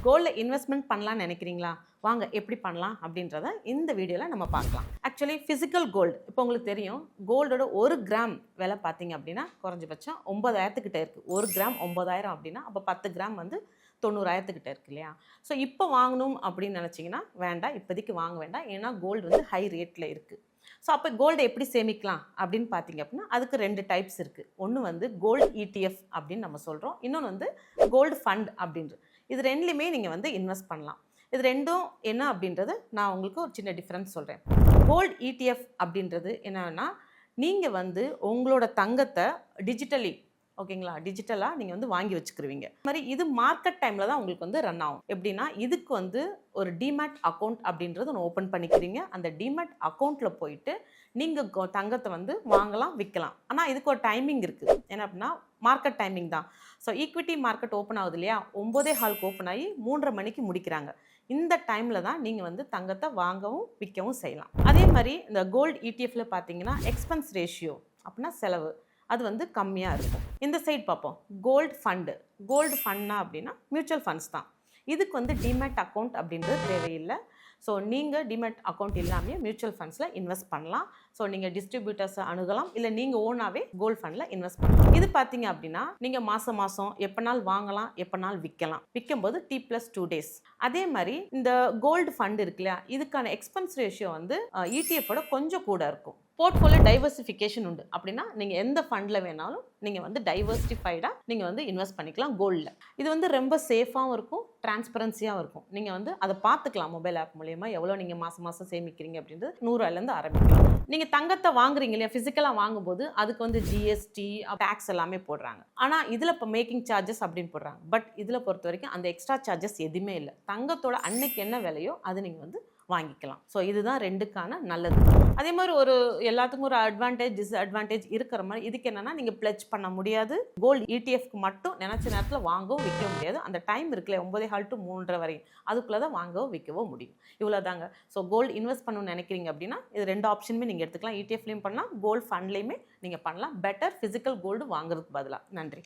கோல்டில் இன்வெஸ்ட்மெண்ட் பண்ணலாம்னு நினைக்கிறீங்களா? வாங்க எப்படி பண்ணலாம் அப்படின்றத இந்த வீடியோவில் நம்ம பார்க்கலாம். ஆக்சுவலி ஃபிசிக்கல் கோல்டு இப்போ உங்களுக்கு தெரியும், கோல்டோட 1 கிராம் விலை பார்த்தீங்க அப்படின்னா குறைஞ்சபட்சம் 9,000 கிட்ட இருக்குது. 1 கிராம் 9,000 அப்படின்னா அப்போ 10 கிராம் வந்து 90,000 கிட்ட இருக்கு இல்லையா? ஸோ இப்போ வாங்கணும் அப்படின்னு நினச்சிங்கன்னா வேண்டாம், இப்போதைக்கு வாங்க வேண்டாம். ஏன்னா கோல்டு வந்து ஹை ரேட்டில் இருக்குது. ஸோ அப்போ கோல்டை எப்படி சேமிக்கலாம் அப்படின்னு பார்த்தீங்க அப்படின்னா அதுக்கு 2 டைப்ஸ் இருக்குது. ஒன்று வந்து கோல்டு இடிஎஃப் அப்படின்னு நம்ம சொல்கிறோம், இன்னொன்று வந்து கோல்டு ஃபண்ட் அப்படின்றது. இது ரெண்டுலையுமே நீங்கள் வந்து இன்வெஸ்ட் பண்ணலாம். இது ரெண்டும் என்ன அப்படின்றது நான் உங்களுக்கு ஒரு சின்ன டிஃப்ரென்ஸ் சொல்கிறேன். கோல்டு இடிஎஃப் அப்படின்றது என்னன்னா, நீங்கள் வந்து உங்களோட தங்கத்தை டிஜிட்டலி ஓகேங்களா, டிஜிட்டலாக நீங்கள் வந்து வாங்கி வச்சுக்கிருவீங்க. அது மாதிரி இது மார்க்கெட் டைமில் தான் உங்களுக்கு வந்து ரன் ஆகும். எப்படின்னா இதுக்கு வந்து ஒரு டிமேட் அக்கௌண்ட் அப்படின்றது ஒன்று ஓப்பன் பண்ணிக்கிறீங்க. அந்த டிமேட் அக்கௌண்ட்டில் போயிட்டு நீங்கள் தங்கத்தை வந்து வாங்கலாம், விற்கலாம். ஆனால் இதுக்கு ஒரு டைமிங் இருக்குது. என்ன அப்படின்னா மார்க்கெட் டைமிங் தான். ஸோ ஈக்விட்டி மார்க்கெட் ஓப்பன் ஆகுது இல்லையா, 9:15 ஓப்பன் ஆகி 3:30 மணிக்கு முடிக்கிறாங்க. இந்த டைமில் தான் நீங்கள் வந்து தங்கத்தை வாங்கவும் விற்கவும் செய்யலாம். அதே மாதிரி இந்த கோல்டு இடிஎஃப்ல பார்த்தீங்கன்னா எக்ஸ்பென்ஸ் ரேஷியோ அப்படின்னா செலவு அது வந்து கம்மியாக இருக்கும். இந்த சைட் பார்ப்போம், கோல்டு ஃபண்டு. கோல்டு ஃபண்ட்னா அப்படின்னா மியூச்சுவல் ஃபண்ட்ஸ் தான். இதுக்கு வந்து டிமேட் அக்கௌண்ட் அப்படின்றது தேவையில்லை. ஸோ நீங்கள் டிமேட் அக்கௌண்ட் இல்லாமல் மியூச்சுவல் ஃபண்ட்ஸில் இன்வெஸ்ட் பண்ணலாம். ஸோ நீங்கள் டிஸ்ட்ரிபியூட்டர்ஸை அணுகலாம், இல்லை நீங்கள் ஓனாகவே கோல்டு ஃபண்டில் இன்வெஸ்ட் பண்ணலாம். இது பார்த்தீங்க அப்படின்னா நீங்கள் மாதம் எப்போனாலும் வாங்கலாம், எப்போனாலும் விற்கலாம். விற்கும்போது T+2 days. அதே மாதிரி இந்த கோல்டு ஃபண்ட் இருக்கு இல்லையா, இதுக்கான எக்ஸ்பென்ஸ் ரேஷியோ வந்து இடிஎஃபோட கொஞ்சம் கூட இருக்கும். போர்ட்ஃபோலியோ டைவர்சிஃபிகேஷன் உண்டு. அப்படின்னா நீங்கள் எந்த ஃபண்டில் வேணாலும் நீங்கள் வந்து டைவர்சிஃபைடாக நீங்கள் வந்து இன்வெஸ்ட் பண்ணிக்கலாம் கோல்டில். இது வந்து ரொம்ப சேஃபாகவும் இருக்கும், டிரான்ஸ்பரன்சியாகவும் இருக்கும். நீங்கள் வந்து அதை பார்த்துக்கலாம் மொபைல் ஆப் மூலயமா எவ்வளோ நீங்கள் மாதம் சேமிக்கிறீங்க அப்படின்றது 100 ஆரம்பிக்கலாம். நீங்கள் தங்கத்தை வாங்குறீங்க இல்லையா, ஃபிசிக்கலாக வாங்கும்போது அதுக்கு வந்து ஜிஎஸ்டி டேக்ஸ் எல்லாமே போடுறாங்க. ஆனால் இதில் இப்போ மேக்கிங் சார்ஜஸ் அப்படின்னு போடுறாங்க. பட் இதில் பொறுத்த வரைக்கும் அந்த எக்ஸ்ட்ரா சார்ஜஸ் எதுவுமே இல்லை. தங்கத்தோட அன்னைக்கு என்ன விலையோ அது நீங்கள் வந்து வாங்கிக்கலாம். ஸோ இதுதான் ரெண்டுக்கான நல்லது. அதே மாதிரி ஒரு எல்லாத்துக்கும் ஒரு அட்வான்டேஜ் டிஸ்அட்வான்டேஜ் இருக்கிற மாதிரி இதுக்கு என்னன்னா, நீங்கள் பிளட்ஜ் பண்ண முடியாது. கோல்டு இடிஎஃப்க்கு மட்டும் நினச்ச நேரத்தில் வாங்கவும் விற்க முடியாது. அந்த டைம் இருக்குல்ல 9:15 to 3:30 வரையும், அதுக்குள்ளே தான் வாங்கவோ விற்கவோ முடியும். இவ்வளோதாங்க. ஸோ கோல்டு இன்வெஸ்ட் பண்ணணும்னு நினைக்கிறீங்க அப்படின்னா இது 2 ஆப்ஷனுமே நீங்கள் எடுத்துக்கலாம். இடிஎஃப்லையும் பண்ணலாம், கோல்டு ஃபண்ட்லேயுமே நீங்கள் பண்ணலாம். பெட்டர் ஃபிசிக்கல் கோல்டு வாங்குறதுக்கு பதிலாக. நன்றி.